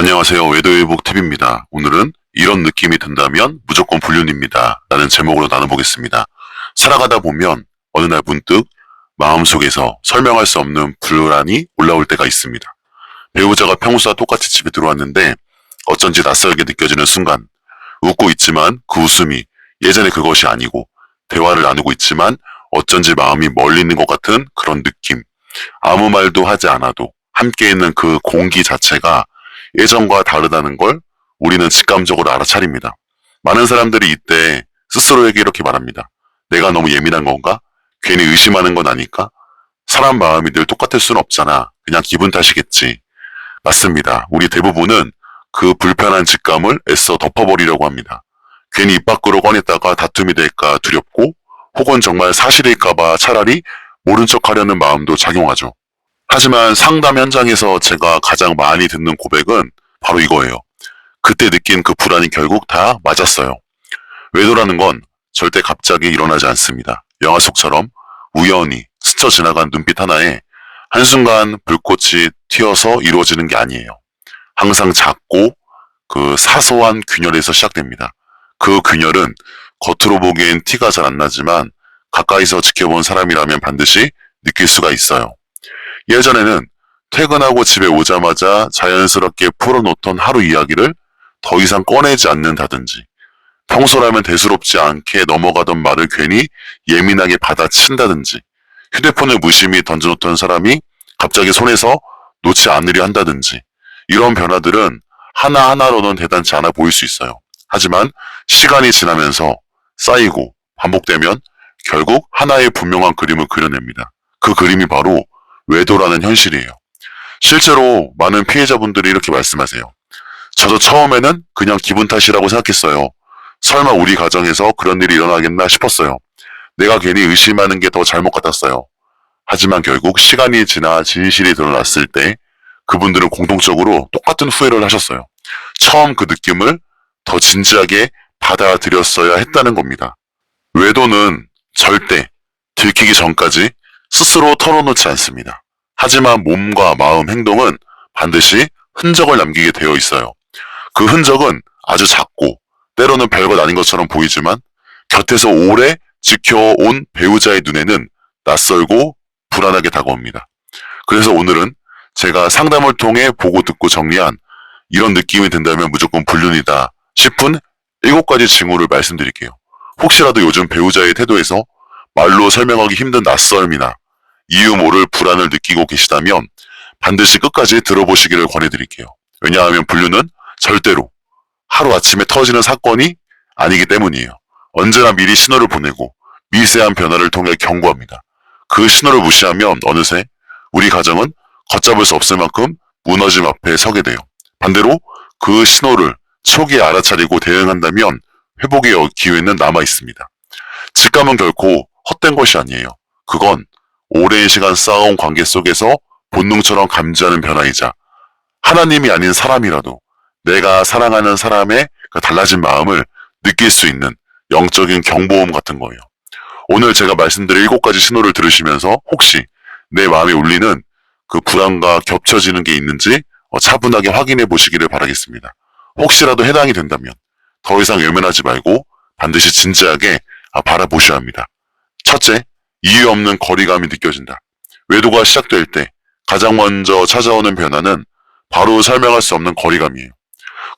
안녕하세요. 외도일복TV입니다. 오늘은 이런 느낌이 든다면 무조건 불륜입니다. 라는 제목으로 나눠보겠습니다. 살아가다 보면 어느 날 문득 마음속에서 설명할 수 없는 불안이 올라올 때가 있습니다. 배우자가 평소와 똑같이 집에 들어왔는데 어쩐지 낯설게 느껴지는 순간, 웃고 있지만 그 웃음이 예전의 그것이 아니고, 대화를 나누고 있지만 어쩐지 마음이 멀리 있는 것 같은 그런 느낌. 아무 말도 하지 않아도 함께 있는 그 공기 자체가 예전과 다르다는 걸 우리는 직감적으로 알아차립니다. 많은 사람들이 이때 스스로에게 이렇게 말합니다. 내가 너무 예민한 건가? 괜히 의심하는 건 아닐까? 사람 마음이 늘 똑같을 수는 없잖아. 그냥 기분 탓이겠지. 맞습니다. 우리 대부분은 그 불편한 직감을 애써 덮어버리려고 합니다. 괜히 입 밖으로 꺼냈다가 다툼이 될까 두렵고, 혹은 정말 사실일까봐 차라리 모른 척 하려는 마음도 작용하죠. 하지만 상담 현장에서 제가 가장 많이 듣는 고백은 바로 이거예요. 그때 느낀 그 불안이 결국 다 맞았어요. 외도라는 건 절대 갑자기 일어나지 않습니다. 영화 속처럼 우연히 스쳐 지나간 눈빛 하나에 한순간 불꽃이 튀어서 이루어지는 게 아니에요. 항상 작고 그 사소한 균열에서 시작됩니다. 그 균열은 겉으로 보기엔 티가 잘 안 나지만 가까이서 지켜본 사람이라면 반드시 느낄 수가 있어요. 예전에는 퇴근하고 집에 오자마자 자연스럽게 풀어놓던 하루 이야기를 더 이상 꺼내지 않는다든지, 평소라면 대수롭지 않게 넘어가던 말을 괜히 예민하게 받아친다든지, 휴대폰을 무심히 던져놓던 사람이 갑자기 손에서 놓지 않으려 한다든지, 이런 변화들은 하나하나로는 대단치 않아 보일 수 있어요. 하지만 시간이 지나면서 쌓이고 반복되면 결국 하나의 분명한 그림을 그려냅니다. 그 그림이 바로 외도라는 현실이에요. 실제로 많은 피해자분들이 이렇게 말씀하세요. 저도 처음에는 그냥 기분 탓이라고 생각했어요. 설마 우리 가정에서 그런 일이 일어나겠나 싶었어요. 내가 괜히 의심하는 게 더 잘못 같았어요. 하지만 결국 시간이 지나 진실이 드러났을 때 그분들은 공통적으로 똑같은 후회를 하셨어요. 처음 그 느낌을 더 진지하게 받아들였어야 했다는 겁니다. 외도는 절대 들키기 전까지 스스로 털어놓지 않습니다. 하지만 몸과 마음, 행동은 반드시 흔적을 남기게 되어 있어요. 그 흔적은 아주 작고 때로는 별것 아닌 것처럼 보이지만 곁에서 오래 지켜온 배우자의 눈에는 낯설고 불안하게 다가옵니다. 그래서 오늘은 제가 상담을 통해 보고 듣고 정리한 이런 느낌이 든다면 무조건 불륜이다 싶은 7가지 징후를 말씀드릴게요. 혹시라도 요즘 배우자의 태도에서 말로 설명하기 힘든 낯설미나 이유 모를 불안을 느끼고 계시다면 반드시 끝까지 들어보시기를 권해드릴게요. 왜냐하면 불륜은 절대로 하루아침에 터지는 사건이 아니기 때문이에요. 언제나 미리 신호를 보내고 미세한 변화를 통해 경고합니다. 그 신호를 무시하면 어느새 우리 가정은 걷잡을 수 없을 만큼 무너짐 앞에 서게 돼요. 반대로 그 신호를 초기에 알아차리고 대응한다면 회복의 기회는 남아 있습니다. 직감은 결코 헛된 것이 아니에요. 그건 오랜 시간 쌓아온 관계 속에서 본능처럼 감지하는 변화이자 하나님이 아닌 사람이라도 내가 사랑하는 사람의 그 달라진 마음을 느낄 수 있는 영적인 경보음 같은 거예요. 오늘 제가 말씀드린 7가지 신호를 들으시면서 혹시 내 마음에 울리는 그 불안과 겹쳐지는 게 있는지 차분하게 확인해 보시기를 바라겠습니다. 혹시라도 해당이 된다면 더 이상 외면하지 말고 반드시 진지하게 바라보셔야 합니다. 첫째, 이유 없는 거리감이 느껴진다. 외도가 시작될 때 가장 먼저 찾아오는 변화는 바로 설명할 수 없는 거리감이에요.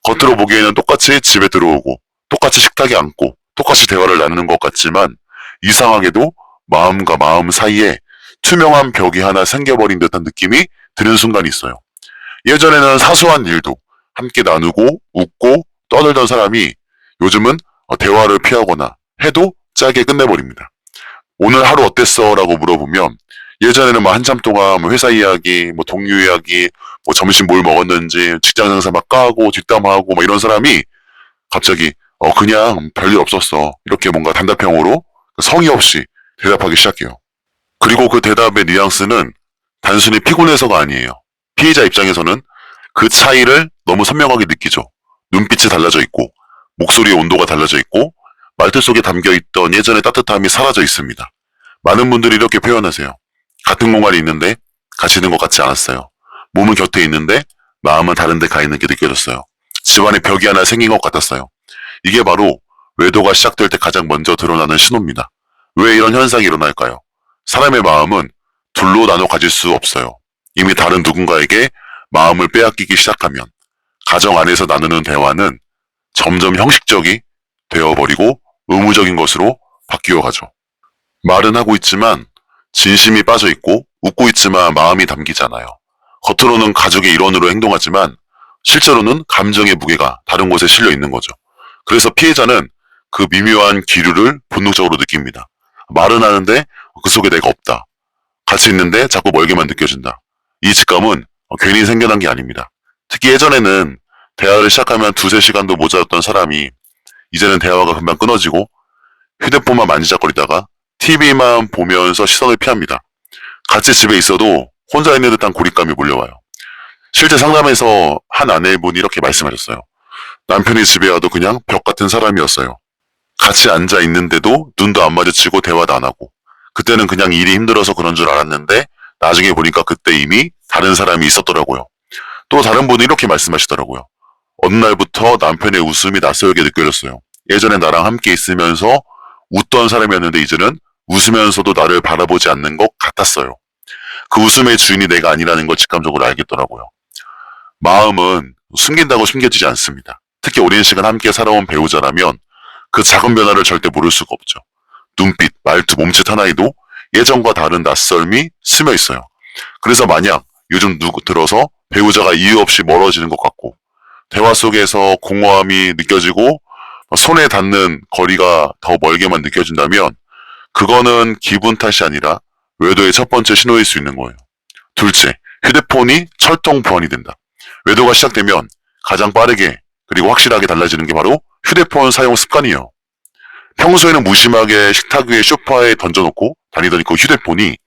겉으로 보기에는 똑같이 집에 들어오고 똑같이 식탁에 앉고 똑같이 대화를 나누는 것 같지만 이상하게도 마음과 마음 사이에 투명한 벽이 하나 생겨버린 듯한 느낌이 드는 순간이 있어요. 예전에는 사소한 일도 함께 나누고 웃고 떠들던 사람이 요즘은 대화를 피하거나 해도 짧게 끝내버립니다. 오늘 하루 어땠어? 라고 물어보면 예전에는 한참 동안 회사 이야기, 동료 이야기, 점심 뭘 먹었는지, 직장 상사 막 까고 뒷담화하고 이런 사람이 갑자기 그냥 별일 없었어. 이렇게 뭔가 단답형으로 성의 없이 대답하기 시작해요. 그리고 그 대답의 뉘앙스는 단순히 피곤해서가 아니에요. 피해자 입장에서는 그 차이를 너무 선명하게 느끼죠. 눈빛이 달라져 있고, 목소리의 온도가 달라져 있고, 말투 속에 담겨있던 예전의 따뜻함이 사라져 있습니다. 많은 분들이 이렇게 표현하세요. 같은 공간에 있는데 같이 있는 것 같지 않았어요. 몸은 곁에 있는데 마음은 다른 데 가 있는 게 느껴졌어요. 집안에 벽이 하나 생긴 것 같았어요. 이게 바로 외도가 시작될 때 가장 먼저 드러나는 신호입니다. 왜 이런 현상이 일어날까요? 사람의 마음은 둘로 나눠 가질 수 없어요. 이미 다른 누군가에게 마음을 빼앗기기 시작하면 가정 안에서 나누는 대화는 점점 형식적이 되어버리고 의무적인 것으로 바뀌어 가죠. 말은 하고 있지만 진심이 빠져 있고 웃고 있지만 마음이 담기잖아요. 겉으로는 가족의 일원으로 행동하지만 실제로는 감정의 무게가 다른 곳에 실려 있는 거죠. 그래서 피해자는 그 미묘한 기류를 본능적으로 느낍니다. 말은 하는데 그 속에 내가 없다. 같이 있는데 자꾸 멀게만 느껴진다. 이 직감은 괜히 생겨난 게 아닙니다. 특히 예전에는 대화를 시작하면 두세 시간도 모자랐던 사람이 이제는 대화가 금방 끊어지고 휴대폰만 만지작거리다가 TV만 보면서 시선을 피합니다. 같이 집에 있어도 혼자 있는 듯한 고립감이 몰려와요. 실제 상담에서 한 아내분이 이렇게 말씀하셨어요. 남편이 집에 와도 그냥 벽 같은 사람이었어요. 같이 앉아 있는데도 눈도 안 마주치고 대화도 안 하고 그때는 그냥 일이 힘들어서 그런 줄 알았는데 나중에 보니까 그때 이미 다른 사람이 있었더라고요. 또 다른 분이 이렇게 말씀하시더라고요. 어느 날부터 남편의 웃음이 낯설게 느껴졌어요. 예전에 나랑 함께 있으면서 웃던 사람이었는데 이제는 웃으면서도 나를 바라보지 않는 것 같았어요. 그 웃음의 주인이 내가 아니라는 걸 직감적으로 알겠더라고요. 마음은 숨긴다고 숨겨지지 않습니다. 특히 오랜 시간 함께 살아온 배우자라면 그 작은 변화를 절대 모를 수가 없죠. 눈빛, 말투, 몸짓 하나에도 예전과 다른 낯설미 스며 있어요. 그래서 만약 요즘 들어서 배우자가 이유 없이 멀어지는 것 같고 대화 속에서 공허함이 느껴지고 손에 닿는 거리가 더 멀게만 느껴진다면 그거는 기분 탓이 아니라 외도의 첫 번째 신호일 수 있는 거예요. 둘째, 휴대폰이 철통 보안이 된다. 외도가 시작되면 가장 빠르게 그리고 확실하게 달라지는 게 바로 휴대폰 사용 습관이에요. 평소에는 무심하게 식탁 위에 소파에 던져놓고 다니던 그 휴대폰이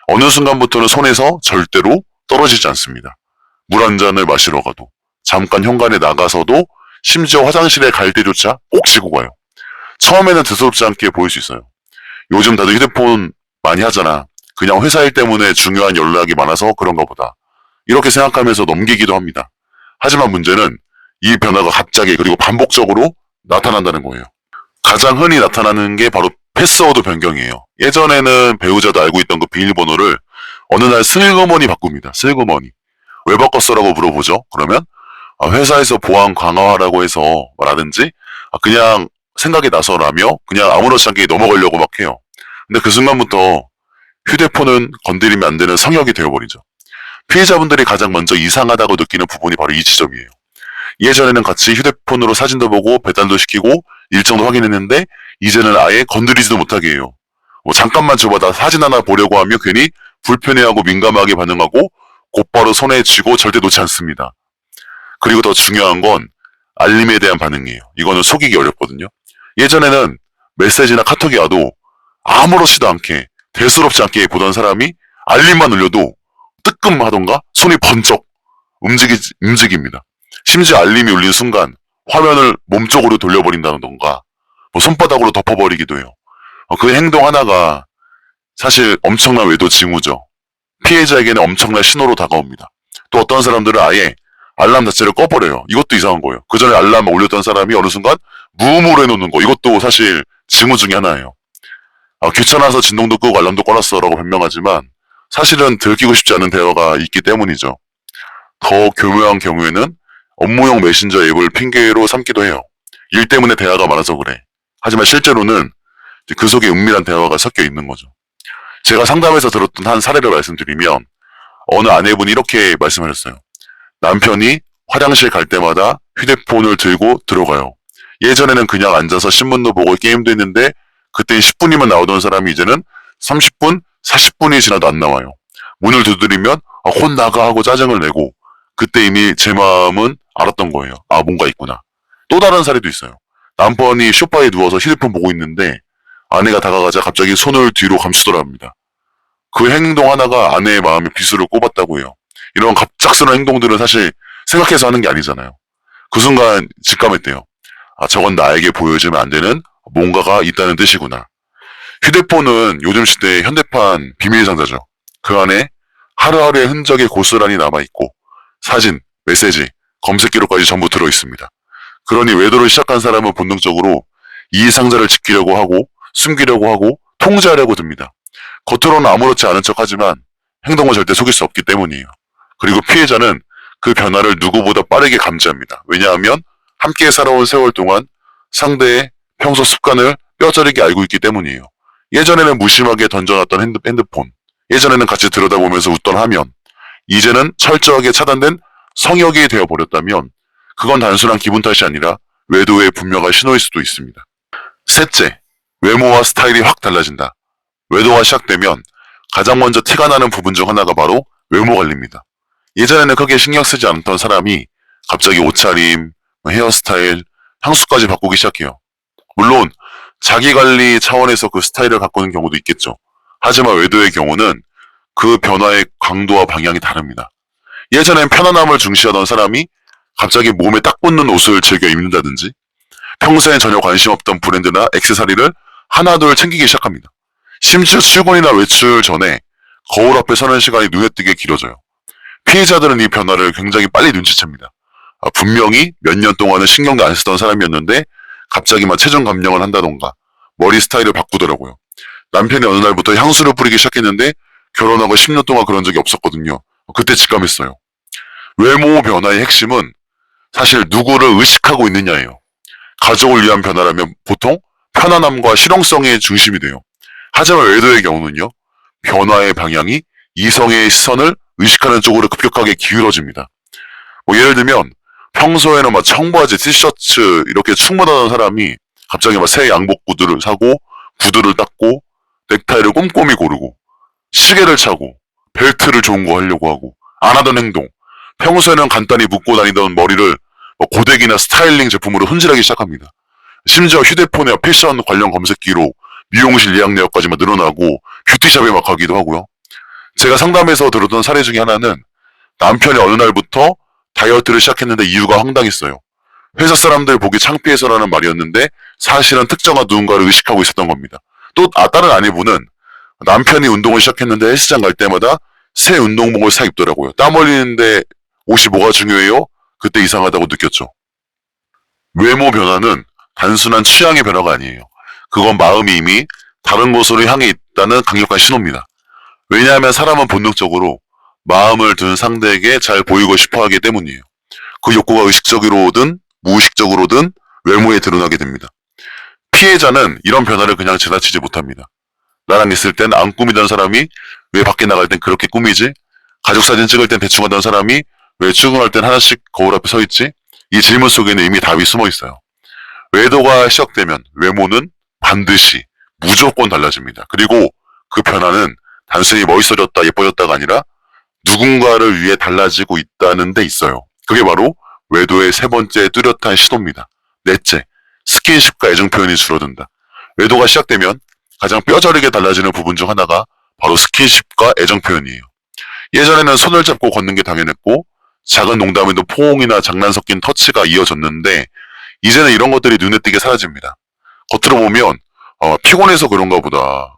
어느 순간부터는 손에서 절대로 떨어지지 않습니다. 물 한 잔을 마시러 가도 잠깐 현관에 나가서도 심지어 화장실에 갈 때조차 꼭 쥐고 가요. 처음에는 드스럽지 않게 보일 수 있어요. 요즘 다들 휴대폰 많이 하잖아. 그냥 회사 일 때문에 중요한 연락이 많아서 그런가 보다. 이렇게 생각하면서 넘기기도 합니다. 하지만 문제는 이 변화가 갑자기 그리고 반복적으로 나타난다는 거예요. 가장 흔히 나타나는 게 바로 패스워드 변경이에요. 예전에는 배우자도 알고 있던 그 비밀번호를 어느 날 슬그머니 바꿉니다. 슬그머니. 왜 바꿨어라고 물어보죠. 그러면 회사에서 보안 강화하라고 해서 라든지 그냥 생각이 나서라며 그냥 아무렇지 않게 넘어가려고 막 해요. 근데 그 순간부터 휴대폰은 건드리면 안 되는 성역이 되어버리죠. 피해자분들이 가장 먼저 이상하다고 느끼는 부분이 바로 이 지점이에요. 예전에는 같이 휴대폰으로 사진도 보고 배달도 시키고 일정도 확인했는데 이제는 아예 건드리지도 못하게 해요. 잠깐만 줘봐 나 사진 하나 보려고 하면 괜히 불편해하고 민감하게 반응하고 곧바로 손에 쥐고 절대 놓지 않습니다. 그리고 더 중요한 건 알림에 대한 반응이에요. 이거는 속이기 어렵거든요. 예전에는 메시지나 카톡이 와도 아무렇지도 않게 대수롭지 않게 보던 사람이 알림만 울려도 뜨끔하던가 손이 번쩍 움직입니다. 심지어 알림이 울린 순간 화면을 몸쪽으로 돌려버린다던가 손바닥으로 덮어버리기도 해요. 그 행동 하나가 사실 엄청난 외도 징후죠. 피해자에게는 엄청난 신호로 다가옵니다. 또 어떤 사람들은 아예 알람 자체를 꺼버려요. 이것도 이상한 거예요. 그 전에 알람 올렸던 사람이 어느 순간 무음으로 해놓는 거 이것도 사실 징후 중에 하나예요. 귀찮아서 진동도 끄고 알람도 꺼놨어 라고 변명하지만 사실은 들키고 싶지 않은 대화가 있기 때문이죠. 더 교묘한 경우에는 업무용 메신저 앱을 핑계로 삼기도 해요. 일 때문에 대화가 많아서 그래. 하지만 실제로는 그 속에 은밀한 대화가 섞여 있는 거죠. 제가 상담에서 들었던 한 사례를 말씀드리면 어느 아내분이 이렇게 말씀하셨어요. 남편이 화장실 갈 때마다 휴대폰을 들고 들어가요. 예전에는 그냥 앉아서 신문도 보고 게임도 했는데 그땐 10분이면 나오던 사람이 이제는 30분, 40분이 지나도 안 나와요. 문을 두드리면 혼 나가 하고 짜증을 내고 그때 이미 제 마음은 알았던 거예요. 뭔가 있구나. 또 다른 사례도 있어요. 남편이 소파에 누워서 휴대폰 보고 있는데 아내가 다가가자 갑자기 손을 뒤로 감추더랍니다. 그 행동 하나가 아내의 마음에 비수를 꼽았다고 해요. 이런 갑작스러운 행동들은 사실 생각해서 하는 게 아니잖아요. 그 순간 직감했대요. 저건 나에게 보여주면 안 되는 뭔가가 있다는 뜻이구나. 휴대폰은 요즘 시대의 현대판 비밀 상자죠. 그 안에 하루하루의 흔적이 고스란히 남아있고 사진, 메시지, 검색기로까지 전부 들어있습니다. 그러니 외도를 시작한 사람은 본능적으로 이해상자를 지키려고 하고 숨기려고 하고 통제하려고 듭니다. 겉으로는 아무렇지 않은 척하지만 행동은 절대 속일 수 없기 때문이에요. 그리고 피해자는 그 변화를 누구보다 빠르게 감지합니다. 왜냐하면 함께 살아온 세월 동안 상대의 평소 습관을 뼈저리게 알고 있기 때문이에요. 예전에는 무심하게 던져놨던 핸드폰, 예전에는 같이 들여다보면서 웃던 화면, 이제는 철저하게 차단된 성역이 되어버렸다면 그건 단순한 기분 탓이 아니라 외도의 분명한 신호일 수도 있습니다. 셋째, 외모와 스타일이 확 달라진다. 외도가 시작되면 가장 먼저 티가 나는 부분 중 하나가 바로 외모 관리입니다. 예전에는 크게 신경 쓰지 않던 사람이 갑자기 옷차림, 헤어스타일, 향수까지 바꾸기 시작해요. 물론 자기 관리 차원에서 그 스타일을 바꾸는 경우도 있겠죠. 하지만 외도의 경우는 그 변화의 강도와 방향이 다릅니다. 예전엔 편안함을 중시하던 사람이 갑자기 몸에 딱 붙는 옷을 즐겨 입는다든지 평소엔 전혀 관심 없던 브랜드나 액세서리를 하나둘 챙기기 시작합니다. 심지어 출근이나 외출 전에 거울 앞에 서는 시간이 눈에 띄게 길어져요. 피해자들은 이 변화를 굉장히 빨리 눈치챕니다. 분명히 몇 년 동안은 신경도 안 쓰던 사람이었는데 갑자기 막 체중 감량을 한다던가 머리 스타일을 바꾸더라고요. 남편이 어느 날부터 향수를 뿌리기 시작했는데 결혼하고 10년 동안 그런 적이 없었거든요. 그때 직감했어요. 외모 변화의 핵심은 사실 누구를 의식하고 있느냐예요. 가족을 위한 변화라면 보통 편안함과 실용성의 중심이 돼요. 하지만 외도의 경우는요. 변화의 방향이 이성의 시선을 의식하는 쪽으로 급격하게 기울어집니다. 예를 들면 평소에는 막 청바지, 티셔츠 이렇게 충분하던 사람이 갑자기 막 새 양복 구두를 사고 구두를 닦고 넥타이를 꼼꼼히 고르고 시계를 차고 벨트를 좋은 거 하려고 하고 안 하던 행동, 평소에는 간단히 묶고 다니던 머리를 고데기나 스타일링 제품으로 손질하기 시작합니다. 심지어 휴대폰에 패션 관련 검색기로 미용실 예약 내역까지만 늘어나고 뷰티샵에 막 가기도 하고요. 제가 상담에서 들었던 사례 중에 하나는 남편이 어느 날부터 다이어트를 시작했는데 이유가 황당했어요. 회사 사람들 보기 창피해서라는 말이었는데 사실은 특정한 누군가를 의식하고 있었던 겁니다. 또 다른 아내분은 남편이 운동을 시작했는데 헬스장 갈 때마다 새 운동복을 사 입더라고요. 땀 흘리는데 옷이 뭐가 중요해요? 그때 이상하다고 느꼈죠. 외모 변화는 단순한 취향의 변화가 아니에요. 그건 마음이 이미 다른 곳으로 향해 있다는 강력한 신호입니다. 왜냐하면 사람은 본능적으로 마음을 둔 상대에게 잘 보이고 싶어 하기 때문이에요. 그 욕구가 의식적으로든 무의식적으로든 외모에 드러나게 됩니다. 피해자는 이런 변화를 그냥 지나치지 못합니다. 나랑 있을 땐 안 꾸미던 사람이 왜 밖에 나갈 땐 그렇게 꾸미지? 가족 사진 찍을 땐 대충 하던 사람이 왜 출근할 땐 하나씩 거울 앞에 서 있지? 이 질문 속에는 이미 답이 숨어 있어요. 외도가 시작되면 외모는 반드시 무조건 달라집니다. 그리고 그 변화는 단순히 멋있어졌다 예뻐졌다가 아니라 누군가를 위해 달라지고 있다는 데 있어요. 그게 바로 외도의 세 번째 뚜렷한 신호입니다. 넷째, 스킨십과 애정 표현이 줄어든다. 외도가 시작되면 가장 뼈저리게 달라지는 부분 중 하나가 바로 스킨십과 애정 표현이에요. 예전에는 손을 잡고 걷는 게 당연했고 작은 농담에도 포옹이나 장난 섞인 터치가 이어졌는데 이제는 이런 것들이 눈에 띄게 사라집니다. 겉으로 보면 피곤해서 그런가 보다.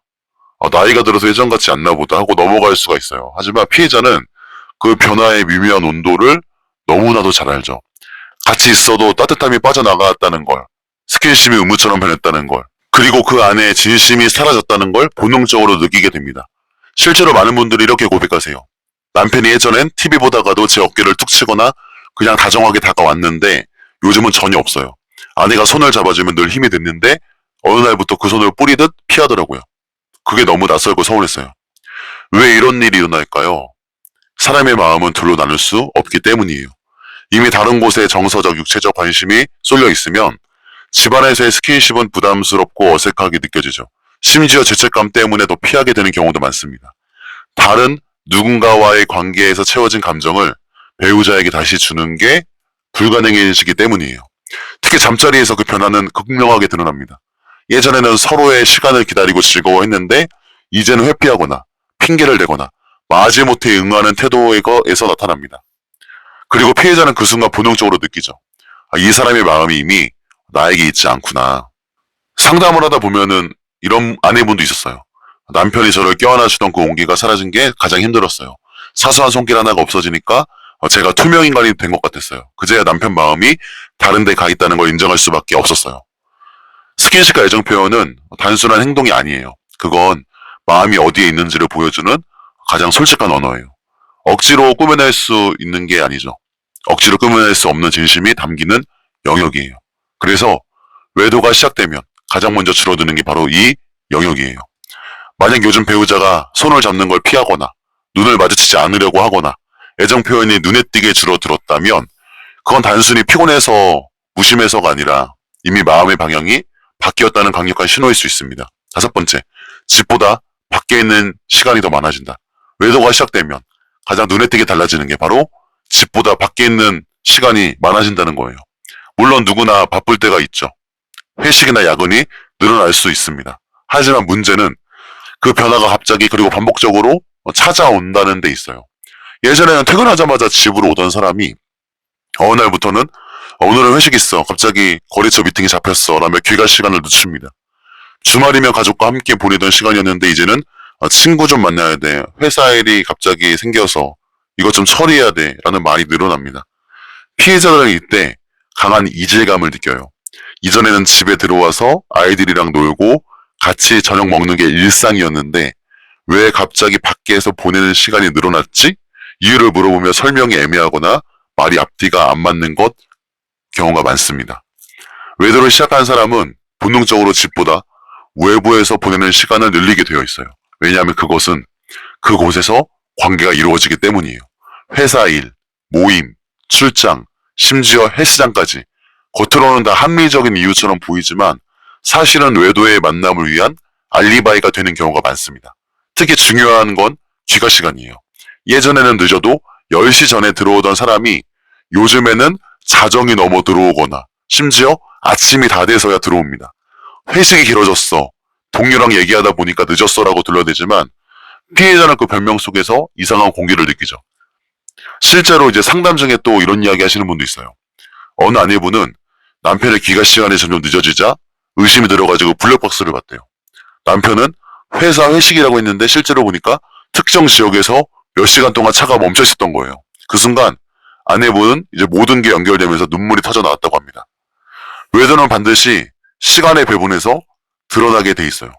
나이가 들어서 예전 같지 않나 보다 하고 넘어갈 수가 있어요. 하지만 피해자는 그 변화의 미묘한 온도를 너무나도 잘 알죠. 같이 있어도 따뜻함이 빠져나갔다는 걸, 스킨십이 의무처럼 변했다는 걸, 그리고 그 안에 진심이 사라졌다는 걸 본능적으로 느끼게 됩니다. 실제로 많은 분들이 이렇게 고백하세요. 남편이 예전엔 TV 보다가도 제 어깨를 툭 치거나 그냥 다정하게 다가왔는데 요즘은 전혀 없어요. 아내가 손을 잡아주면 늘 힘이 됐는데 어느 날부터 그 손을 뿌리듯 피하더라고요. 그게 너무 낯설고 서운했어요. 왜 이런 일이 일어날까요? 사람의 마음은 둘로 나눌 수 없기 때문이에요. 이미 다른 곳에 정서적, 육체적 관심이 쏠려 있으면 집안에서의 스킨십은 부담스럽고 어색하게 느껴지죠. 심지어 죄책감 때문에 더 피하게 되는 경우도 많습니다. 다른 누군가와의 관계에서 채워진 감정을 배우자에게 다시 주는 게 불가능해지기 때문이에요. 특히 잠자리에서 그 변화는 극명하게 드러납니다. 예전에는 서로의 시간을 기다리고 즐거워했는데 이제는 회피하거나 핑계를 대거나 마지못해 응하는 태도에서 나타납니다. 그리고 피해자는 그 순간 본능적으로 느끼죠. 이 사람의 마음이 이미 나에게 있지 않구나. 상담을 하다 보면은 이런 아내분도 있었어요. 남편이 저를 껴안아주던 그 온기가 사라진 게 가장 힘들었어요. 사소한 손길 하나가 없어지니까 제가 투명인간이 된 것 같았어요. 그제야 남편 마음이 다른 데 가 있다는 걸 인정할 수밖에 없었어요. 스킨십과 애정 표현은 단순한 행동이 아니에요. 그건 마음이 어디에 있는지를 보여주는 가장 솔직한 언어예요. 억지로 꾸며낼 수 있는 게 아니죠. 억지로 꾸며낼 수 없는 진심이 담기는 영역이에요. 그래서 외도가 시작되면 가장 먼저 줄어드는 게 바로 이 영역이에요. 만약 요즘 배우자가 손을 잡는 걸 피하거나 눈을 마주치지 않으려고 하거나 애정 표현이 눈에 띄게 줄어들었다면 그건 단순히 피곤해서 무심해서가 아니라 이미 마음의 방향이 바뀌었다는 강력한 신호일 수 있습니다. 다섯 번째, 집보다 밖에 있는 시간이 더 많아진다. 외도가 시작되면 가장 눈에 띄게 달라지는 게 바로 집보다 밖에 있는 시간이 많아진다는 거예요. 물론 누구나 바쁠 때가 있죠. 회식이나 야근이 늘어날 수 있습니다. 하지만 문제는 그 변화가 갑자기 그리고 반복적으로 찾아온다는 데 있어요. 예전에는 퇴근하자마자 집으로 오던 사람이 어느 날부터는 오늘은 회식 있어. 갑자기 거래처 미팅이 잡혔어. 라며 귀가 시간을 늦춥니다. 주말이면 가족과 함께 보내던 시간이었는데 이제는 친구 좀 만나야 돼. 회사 일이 갑자기 생겨서 이것 좀 처리해야 돼. 라는 말이 늘어납니다. 피해자들은 이때 강한 이질감을 느껴요. 이전에는 집에 들어와서 아이들이랑 놀고 같이 저녁 먹는 게 일상이었는데 왜 갑자기 밖에서 보내는 시간이 늘어났지? 이유를 물어보며 설명이 애매하거나 말이 앞뒤가 안 맞는 것 경우가 많습니다. 외도를 시작한 사람은 본능적으로 집보다 외부에서 보내는 시간을 늘리게 되어 있어요. 왜냐하면 그것은 그곳에서 관계가 이루어지기 때문이에요. 회사 일, 모임, 출장, 심지어 헬스장까지 겉으로는 다 합리적인 이유처럼 보이지만 사실은 외도의 만남을 위한 알리바이가 되는 경우가 많습니다. 특히 중요한 건 귀가 시간이에요. 예전에는 늦어도 10시 전에 들어오던 사람이 요즘에는 자정이 넘어 들어오거나 심지어 아침이 다 돼서야 들어옵니다. 회식이 길어졌어. 동료랑 얘기하다 보니까 늦었어라고 둘러대지만 피해자는 그 변명 속에서 이상한 공기를 느끼죠. 실제로 이제 상담 중에 또 이런 이야기 하시는 분도 있어요. 어느 아내분은 남편의 귀가 시간이 점점 늦어지자 의심이 들어가지고 블랙박스를 봤대요. 남편은 회사 회식이라고 했는데 실제로 보니까 특정 지역에서 몇 시간 동안 차가 멈춰 있었던 거예요. 그 순간 아내분은 이제 모든 게 연결되면서 눈물이 터져 나왔다고 합니다. 외도는 반드시 시간에 배분해서 드러나게 돼 있어요.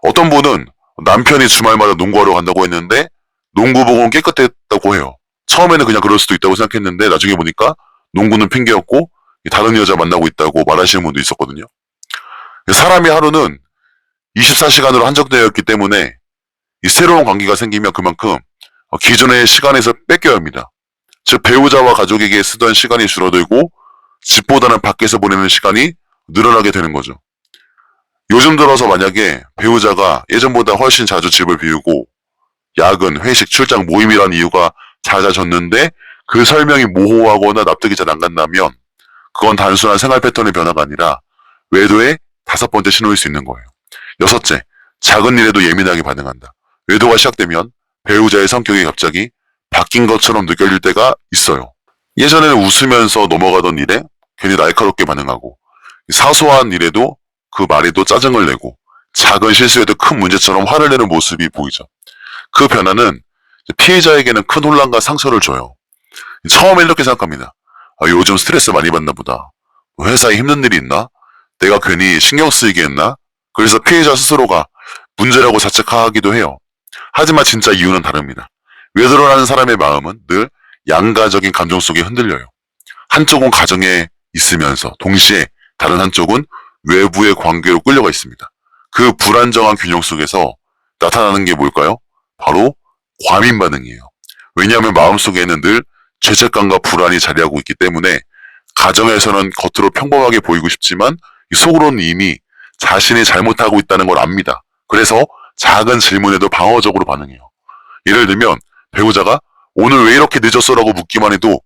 어떤 분은 남편이 주말마다 농구하러 간다고 했는데 농구복은 깨끗했다고 해요. 처음에는 그냥 그럴 수도 있다고 생각했는데 나중에 보니까 농구는 핑계였고 다른 여자 만나고 있다고 말하시는 분도 있었거든요. 사람이 하루는 24시간으로 한정되어 있기 때문에 이 새로운 관계가 생기면 그만큼 기존의 시간에서 뺏겨야 합니다. 즉 배우자와 가족에게 쓰던 시간이 줄어들고 집보다는 밖에서 보내는 시간이 늘어나게 되는 거죠. 요즘 들어서 만약에 배우자가 예전보다 훨씬 자주 집을 비우고 야근, 회식, 출장, 모임이란 이유가 잦아졌는데 그 설명이 모호하거나 납득이 잘 안 간다면 그건 단순한 생활 패턴의 변화가 아니라 외도의 다섯 번째 신호일 수 있는 거예요. 여섯째, 작은 일에도 예민하게 반응한다. 외도가 시작되면 배우자의 성격이 갑자기 바뀐 것처럼 느껴질 때가 있어요. 예전에는 웃으면서 넘어가던 일에 괜히 날카롭게 반응하고 사소한 일에도 그 말에도 짜증을 내고 작은 실수에도 큰 문제처럼 화를 내는 모습이 보이죠. 그 변화는 피해자에게는 큰 혼란과 상처를 줘요. 처음에 이렇게 생각합니다. 요즘 스트레스 많이 받나 보다. 회사에 힘든 일이 있나? 내가 괜히 신경 쓰이게 했나? 그래서 피해자 스스로가 문제라고 자책하기도 해요. 하지만 진짜 이유는 다릅니다. 외도를 하는 사람의 마음은 늘 양가적인 감정 속에 흔들려요. 한쪽은 가정에 있으면서 동시에 다른 한쪽은 외부의 관계로 끌려가 있습니다. 그 불안정한 균형 속에서 나타나는 게 뭘까요? 바로 과민 반응이에요. 왜냐하면 마음속에는 늘 죄책감과 불안이 자리하고 있기 때문에 가정에서는 겉으로 평범하게 보이고 싶지만 속으로는 이미 자신이 잘못하고 있다는 걸 압니다. 그래서 작은 질문에도 방어적으로 반응해요. 예를 들면 배우자가 오늘 왜 이렇게 늦었어? 라고 묻기만 해도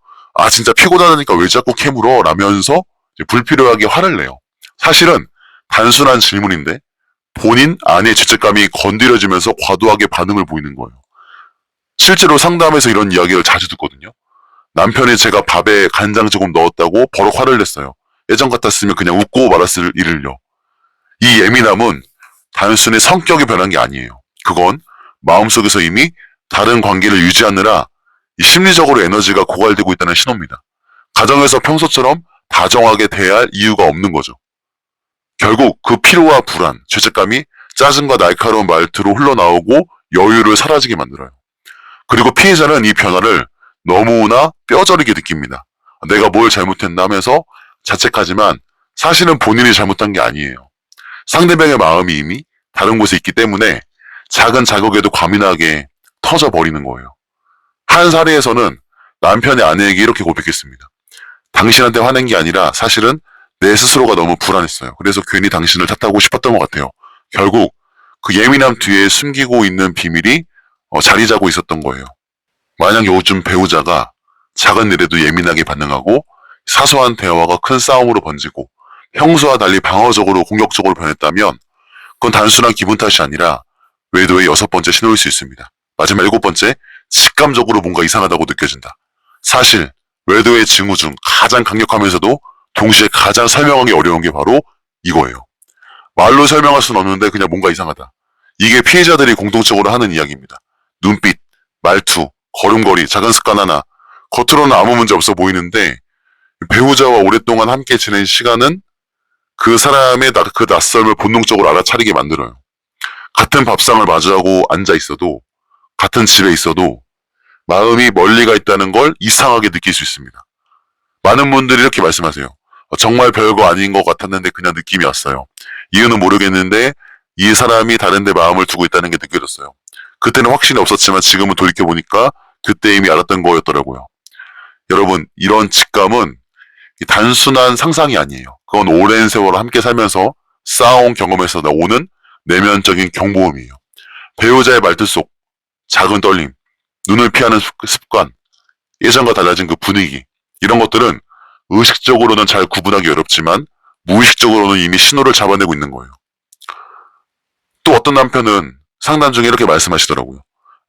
진짜 피곤하다니까 왜 자꾸 캐물어? 라면서 불필요하게 화를 내요. 사실은 단순한 질문인데 본인 안의 죄책감이 건드려지면서 과도하게 반응을 보이는 거예요. 실제로 상담에서 이런 이야기를 자주 듣거든요. 남편이 제가 밥에 간장 조금 넣었다고 버럭 화를 냈어요. 예전 같았으면 그냥 웃고 말았을 일을요. 이 예민함은 단순히 성격이 변한 게 아니에요. 그건 마음속에서 이미 다른 관계를 유지하느라 이 심리적으로 에너지가 고갈되고 있다는 신호입니다. 가정에서 평소처럼 다정하게 대해야 할 이유가 없는 거죠. 결국 그 피로와 불안, 죄책감이 짜증과 날카로운 말투로 흘러나오고 여유를 사라지게 만들어요. 그리고 피해자는 이 변화를 너무나 뼈저리게 느낍니다. 내가 뭘 잘못했나 하면서 자책하지만 사실은 본인이 잘못한 게 아니에요. 상대방의 마음이 이미 다른 곳에 있기 때문에 작은 자극에도 과민하게 터져버리는 거예요. 한 사례에서는 남편이 아내에게 이렇게 고백했습니다. 당신한테 화낸 게 아니라 사실은 내 스스로가 너무 불안했어요. 그래서 괜히 당신을 탓하고 싶었던 것 같아요. 결국 그 예민함 뒤에 숨기고 있는 비밀이 자리 잡고 있었던 거예요. 만약 요즘 배우자가 작은 일에도 예민하게 반응하고 사소한 대화가 큰 싸움으로 번지고 평소와 달리 방어적으로 공격적으로 변했다면 그건 단순한 기분 탓이 아니라 외도의 6번째 신호일 수 있습니다. 마지막 7번째, 직감적으로 뭔가 이상하다고 느껴진다. 사실 외도의 징후 중 가장 강력하면서도 동시에 가장 설명하기 어려운 게 바로 이거예요. 말로 설명할 수는 없는데 그냥 뭔가 이상하다. 이게 피해자들이 공통적으로 하는 이야기입니다. 눈빛, 말투, 걸음걸이, 작은 습관 하나. 겉으로는 아무 문제 없어 보이는데 배우자와 오랫동안 함께 지낸 시간은 그 사람의 그 낯설음을 본능적으로 알아차리게 만들어요. 같은 밥상을 마주하고 앉아 있어도, 같은 집에 있어도 마음이 멀리 가 있다는 걸 이상하게 느낄 수 있습니다. 많은 분들이 이렇게 말씀하세요. 정말 별거 아닌 것 같았는데 그냥 느낌이 왔어요. 이유는 모르겠는데 이 사람이 다른 데 마음을 두고 있다는 게 느껴졌어요. 그때는 확신이 없었지만 지금은 돌이켜보니까 그때 이미 알았던 거였더라고요. 여러분, 이런 직감은 단순한 상상이 아니에요. 그건 오랜 세월을 함께 살면서 쌓아온 경험에서 나오는 내면적인 경보음이에요. 배우자의 말투 속 작은 떨림, 눈을 피하는 습관, 예전과 달라진 그 분위기, 이런 것들은 의식적으로는 잘 구분하기 어렵지만 무의식적으로는 이미 신호를 잡아내고 있는 거예요. 또 어떤 남편은 상담 중에 이렇게 말씀하시더라고요.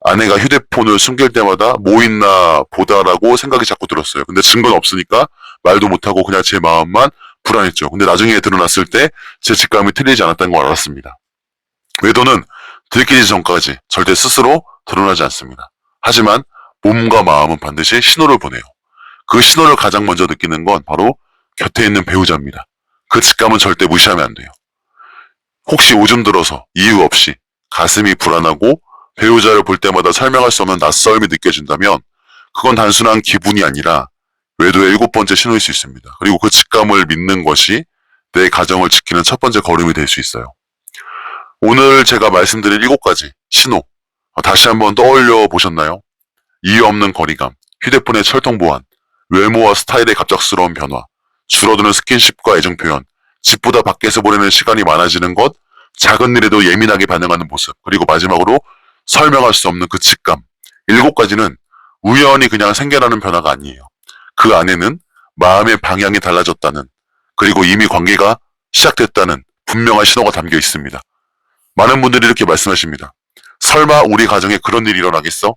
아내가 휴대폰을 숨길 때마다 뭐 있나 보다라고 생각이 자꾸 들었어요. 근데 증거는 없으니까 말도 못하고 그냥 제 마음만 불안했죠. 근데 나중에 드러났을 때 제 직감이 틀리지 않았다는 걸 알았습니다. 외도는 들키기 전까지 절대 스스로 드러나지 않습니다. 하지만 몸과 마음은 반드시 신호를 보내요. 그 신호를 가장 먼저 느끼는 건 바로 곁에 있는 배우자입니다. 그 직감은 절대 무시하면 안 돼요. 혹시 요즘 들어서 이유 없이 가슴이 불안하고 배우자를 볼 때마다 설명할 수 없는 낯설음이 느껴진다면 그건 단순한 기분이 아니라 외도의 7번째 신호일 수 있습니다. 그리고 그 직감을 믿는 것이 내 가정을 지키는 첫 번째 걸음이 될 수 있어요. 오늘 제가 말씀드린 7가지 신호 다시 한번 떠올려 보셨나요? 이유 없는 거리감, 휴대폰의 철통 보안, 외모와 스타일의 갑작스러운 변화, 줄어드는 스킨십과 애정 표현, 집보다 밖에서 보내는 시간이 많아지는 것, 작은 일에도 예민하게 반응하는 모습, 그리고 마지막으로 설명할 수 없는 그 직감. 7가지는 우연히 그냥 생겨나는 변화가 아니에요. 그 안에는 마음의 방향이 달라졌다는, 그리고 이미 관계가 시작됐다는 분명한 신호가 담겨 있습니다. 많은 분들이 이렇게 말씀하십니다. 설마 우리 가정에 그런 일이 일어나겠어?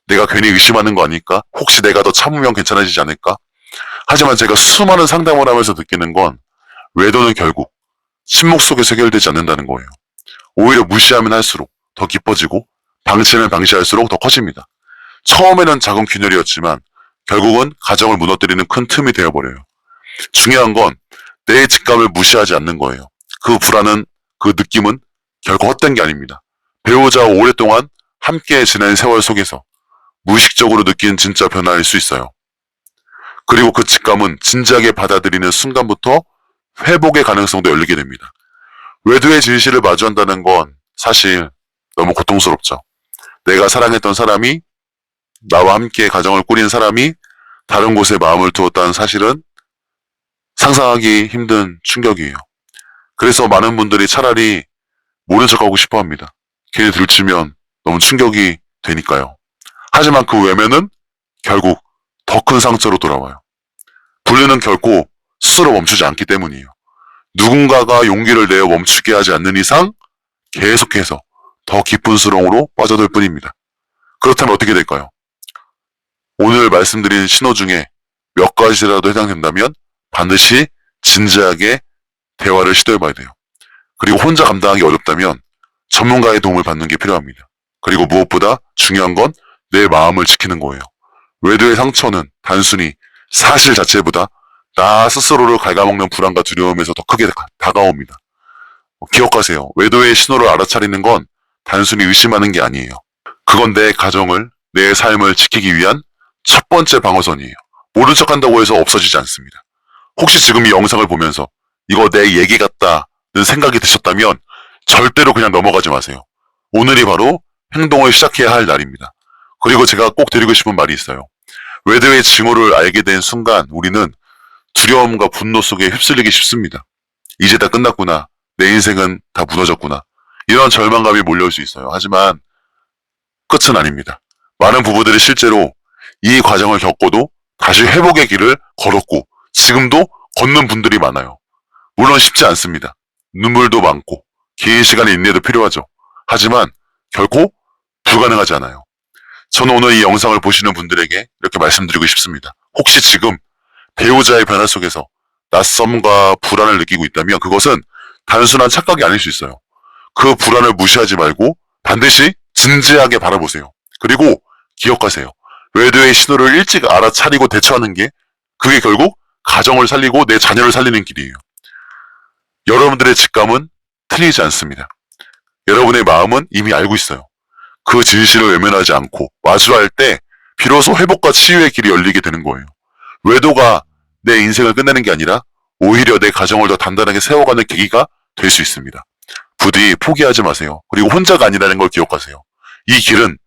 내가 괜히 의심하는 거 아닐까? 혹시 내가 더 참으면 괜찮아지지 않을까? 하지만 제가 수많은 상담을 하면서 느끼는 건 외도는 결국 침묵 속에서 해결되지 않는다는 거예요. 오히려 무시하면 할수록 더 깊어지고 방치는 방치할수록 더 커집니다. 처음에는 작은 균열이었지만 결국은 가정을 무너뜨리는 큰 틈이 되어버려요. 중요한 건 내 직감을 무시하지 않는 거예요. 그 불안은, 그 느낌은 결코 헛된 게 아닙니다. 배우자와 오랫동안 함께 지낸 세월 속에서 무의식적으로 느낀 진짜 변화일 수 있어요. 그리고 그 직감은 진지하게 받아들이는 순간부터 회복의 가능성도 열리게 됩니다. 외도의 진실을 마주한다는 건 사실 너무 고통스럽죠. 내가 사랑했던 사람이, 나와 함께 가정을 꾸린 사람이 다른 곳에 마음을 두었다는 사실은 상상하기 힘든 충격이에요. 그래서 많은 분들이 차라리 모른 척하고 싶어 합니다. 괜히 들추면 너무 충격이 되니까요. 하지만 그 외면은 결국 더 큰 상처로 돌아와요. 분리는 결코 스스로 멈추지 않기 때문이에요. 누군가가 용기를 내어 멈추게 하지 않는 이상 계속해서 더 깊은 수렁으로 빠져들 뿐입니다. 그렇다면 어떻게 될까요? 오늘 말씀드린 신호 중에 몇 가지라도 해당된다면 반드시 진지하게 대화를 시도해봐야 돼요. 그리고 혼자 감당하기 어렵다면 전문가의 도움을 받는 게 필요합니다. 그리고 무엇보다 중요한 건 내 마음을 지키는 거예요. 외도의 상처는 단순히 사실 자체보다 나 스스로를 갉아먹는 불안과 두려움에서 더 크게 다가옵니다. 기억하세요. 외도의 신호를 알아차리는 건 단순히 의심하는 게 아니에요. 그건 내 가정을, 내 삶을 지키기 위한 첫 번째 방어선이에요. 모른 척한다고 해서 없어지지 않습니다. 혹시 지금 이 영상을 보면서 이거 내 얘기 같다는 생각이 드셨다면 절대로 그냥 넘어가지 마세요. 오늘이 바로 행동을 시작해야 할 날입니다. 그리고 제가 꼭 드리고 싶은 말이 있어요. 외도의 징후를 알게 된 순간 우리는 두려움과 분노 속에 휩쓸리기 쉽습니다. 이제 다 끝났구나. 내 인생은 다 무너졌구나. 이런 절망감이 몰려올 수 있어요. 하지만 끝은 아닙니다. 많은 부부들이 실제로 이 과정을 겪고도 다시 회복의 길을 걸었고 지금도 걷는 분들이 많아요. 물론 쉽지 않습니다. 눈물도 많고 긴 시간의 인내도 필요하죠. 하지만 결코 불가능하지 않아요. 저는 오늘 이 영상을 보시는 분들에게 이렇게 말씀드리고 싶습니다. 혹시 지금 배우자의 변화 속에서 낯섦과 불안을 느끼고 있다면 그것은 단순한 착각이 아닐 수 있어요. 그 불안을 무시하지 말고 반드시 진지하게 바라보세요. 그리고 기억하세요. 외도의 신호를 일찍 알아차리고 대처하는 게 그게 결국 가정을 살리고 내 자녀를 살리는 길이에요. 여러분들의 직감은 틀리지 않습니다. 여러분의 마음은 이미 알고 있어요. 그 진실을 외면하지 않고 마주할 때 비로소 회복과 치유의 길이 열리게 되는 거예요. 외도가 내 인생을 끝내는 게 아니라 오히려 내 가정을 더 단단하게 세워가는 계기가 될 수 있습니다. 부디 포기하지 마세요. 그리고 혼자가 아니라는 걸 기억하세요. 이 길은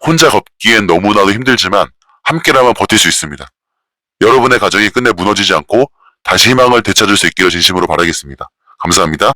혼자 걷기엔 너무나도 힘들지만 함께라면 버틸 수 있습니다. 여러분의 가정이 끝내 무너지지 않고 다시 희망을 되찾을 수 있기를 진심으로 바라겠습니다. 감사합니다.